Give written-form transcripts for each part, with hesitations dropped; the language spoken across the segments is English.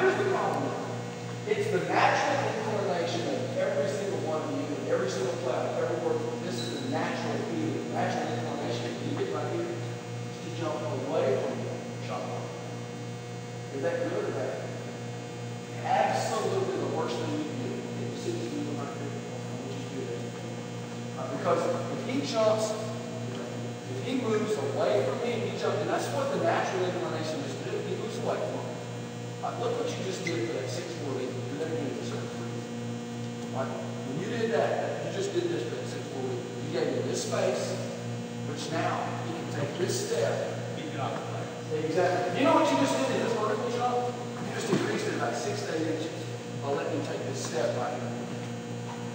here's the problem. It's the natural inclination of every single one of you, and every single player, every word. This is the natural feeling, natural inclination. You get right here to jump away from the shot clock. Is that good or bad? Absolutely the worst thing you can do. Can you see this moving right here? I want you to do that. Because if he jumps, if he moves away from me, he jumps, and that's what the natural inclination is to do. He moves away from me. Look what you just did for that 6-4 lead. Do that again. Right? When you did that, you just did this for that 6-4 lead. You gave me this space, which now you can take this step. Keep it off the play. Exactly. You know what you just did in this vertical shot? You just increased it about 6 to 8 inches by letting him take this step right here.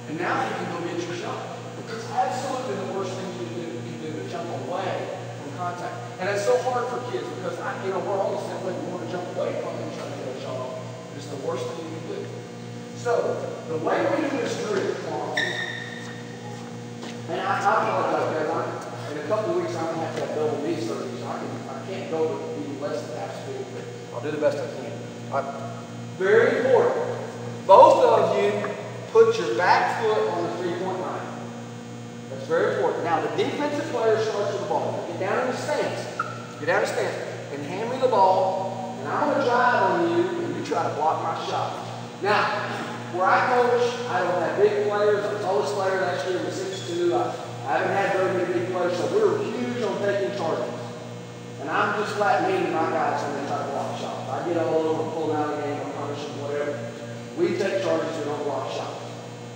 And now you can go get your shot. It's absolutely the worst thing you can do to jump away from contact. And it's so hard for kids because we're all the same way. We want to jump away from them and try to get a shot off. It's the worst thing you can do. So the way we do this drill, and I apologize, guys. In a couple of weeks, I'm going to have double knee surgery, so I can't go to even less than half speed, but I'll do the best I can. Very important. Both of you put your back foot on the 3-point line. That's very important. Now, the defensive player starts with the ball. Get down in the stance. Get down in the stance. And hand me the ball, and I'm going to drive on you, and you try to block my shot. Now, where I coach, I don't have big players. The tallest player last year was 6'2". I haven't had very many big players, so we're huge on taking charges. And I'm just flat mean to my guys when they try to block shots. I get all over, pull them out of the game, or punish them, whatever. We take charges, we don't block shots.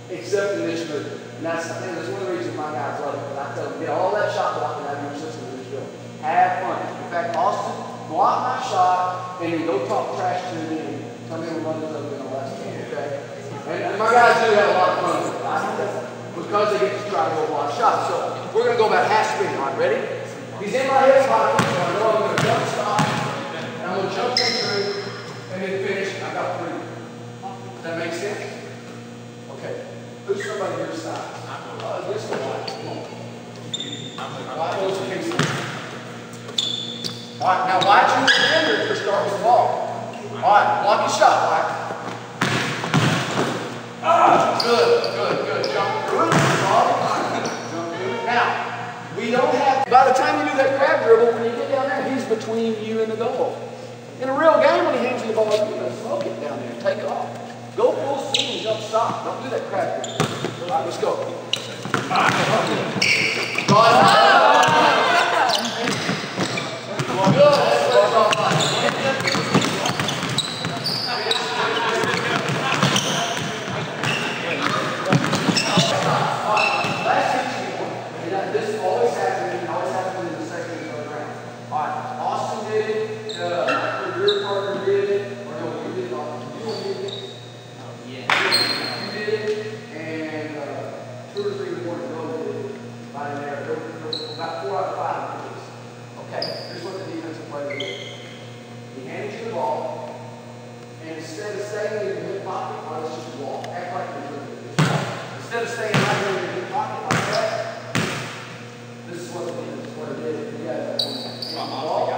Except in this group. And that's one of the reasons my guys love it. Because I tell them, get all that shot blocking out of your system in this drill. Have fun. In fact, Austin, block my shot, and then go talk trash to me, and come in and run this over and all that stuff, okay? And my guys do have a lot of fun with it. Because they get to try to go block shots. So we're going to go about half speed. All right, ready? He's in my hip pocket, so I know I'm going to jump stop, and I'm going to jump in through, and then finish. I got 3. Does that make sense? Okay. Who's somebody your size? This one. Come on. White goes to Kingston. All right, now White, you remember if you're starting with the ball. All right, block your shot, White. Good. Jump through it. Jump through it. Now, we don't have, by the time you do that crab dribble, when you get down there, he's between you and the goal. In a real game, when he hands you the ball, you're going to smoke it down there. Take off. Go full speed and jump stop. Don't do that crab dribble. All right, let's go. This always happens in the second and third round. All right, Austin did it. Your partner did it. Or no, you did it. You did it. You did it. And 2 or 3 more to go did it. Right in there. About 4 out of 5 of these. Okay, here's what the defensive player did. He handed you the ball, and instead of staying in your hip pocket, let's just walk. Act like you're doing it. Instead of staying right here in your hip pocket like that, this is what the defensive player did. You guys have one.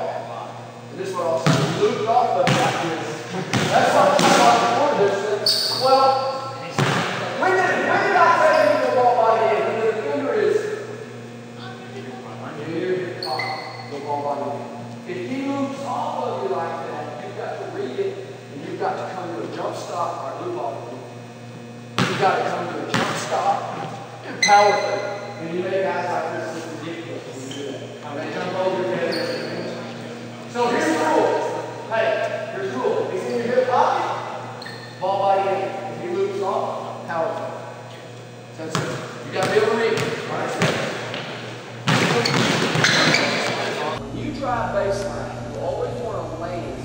And this is what also looped off of like this. That's what I'm talking about. Well, when did I say you need the ball by the end? When the defender is here, the ball by the end. If he moves off of you like that, you've got to read it, and you've got to come to a jump stop, or loop off of you. You've got to come to a jump stop and power fake. And you make guys like this look ridiculous when you do that. They jump over your head. So here's the rule. Hey, here's the rule. If he's in your hip pocket, ball by the end. If he moves off, power fake. That's it. You got to be able to read it. All right, when you drive baseline, you always want to land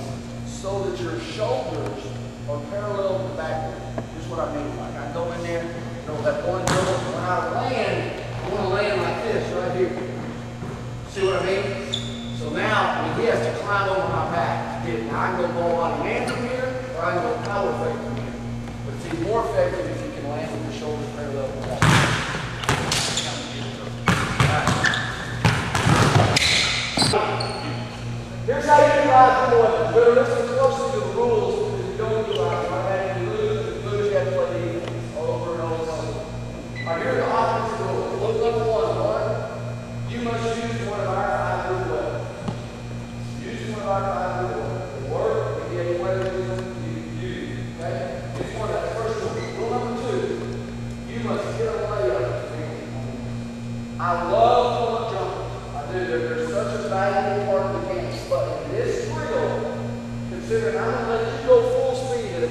so that your shoulders are parallel to the back. Here's what I mean. Like I go in there, that one dribble, when I land, I want to land like this right here. See what I mean? So now, he has to climb over my back to get it. Now I can go ball body man from here, or I can go power fake from here. But it's even more effective if you can land with your shoulders parallel to the back. Here's how you utilize the weapons. Better listen closely to the rules because you don't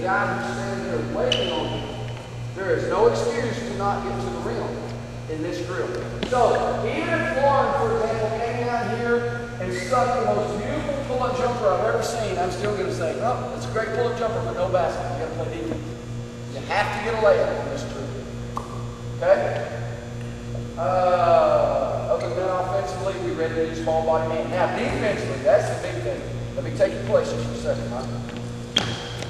guys are standing there waiting on you. There is no excuse to not get to the rim in this drill. So, even if Lauren, for example, came down here and stuck the most beautiful pull-up jumper I've ever seen, I'm still going to say, oh, it's a great pull-up jumper, but no basket. You got to play defense. You have to get a layup in this drill. Okay? Other than that, offensively, we're ready to use small body man. Now, defensively, that's the big thing. Let me take your place just for a second, huh?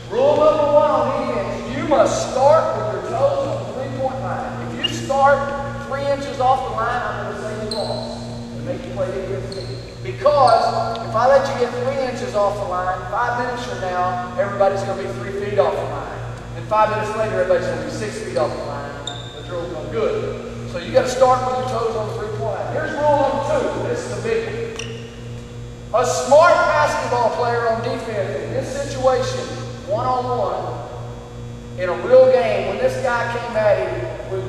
Rule number 1 on defense, you must start with your toes on the three-point line. If you start 3 inches off the line, I'm going to say you lost and make you play defense. Because if I let you get 3 inches off the line, 5 minutes from now, everybody's going to be 3 feet off the line. And 5 minutes later, everybody's going to be 6 feet off the line. The drill's going good. So you got to start with your toes on the three-point line. Here's rule number 2. This is the big one. A smart basketball player on defense in this situation, one-on-one, in a real game, when this guy came at him, would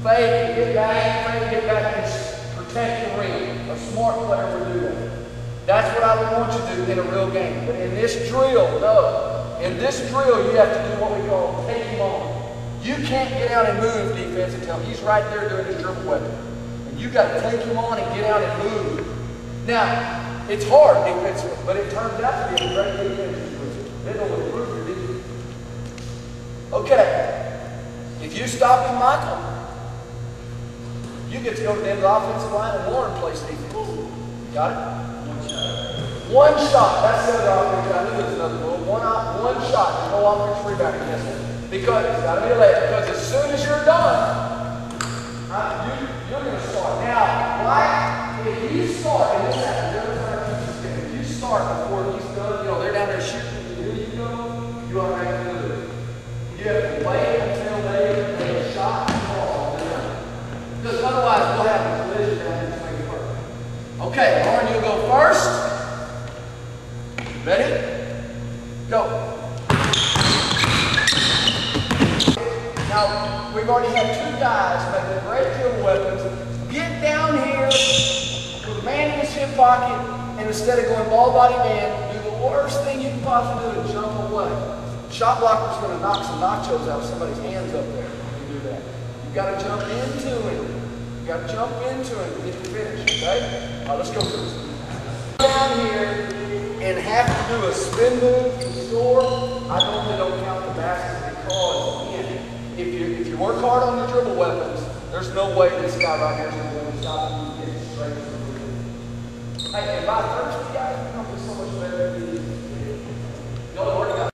fake, get back, and protect the rim. A smart player would do that. That's what I would want you to do in a real game. But in this drill, no. In this drill, you have to do what we call take him on. You can't get out and move defense until he's right there doing his dribble weapon. And you got to take him on and get out and move. Now, it's hard defensively, but it turns out to be a great defensive drill. It'll improve your defense. Okay, if you stop him, Michael, you get to go to the end of the offensive line and Lauren plays defense. Got it? One shot. That's the other offense. I knew there's another rule. One shot. There's no offensive rebounding in this one. Because it's got to be a layup. Because as soon as you're done, you're going to start. Now, like if you start, and this happens every time I teach this game, if you start before he's done, they're down there shooting, here you go, you automatically lose. You have to wait until they make a shot and fall. Because otherwise, what happens? Collision down here to make it work. Okay, Lauren, you'll go first. Ready? Go. Now, we've already had 2 guys making great dribble weapons. Get down here, with a man in his hip pocket, and instead of going ball body man, do the worst thing you can possibly do and jump away. Shot blocker's going to knock some nachos out of somebody's hands up there when you do that. You've got to jump into him. You've got to jump into him to get the finish, okay? All right, let's go through this. Down here and have to do a spin move to score. I normally don't count the basket because, again, if you work hard on your dribble weapons, there's no way this guy right here is going to be able to stop you and get it straight to the rim. Hey, and by Thursday, guys, we're going to be so much better than these. Y'all already got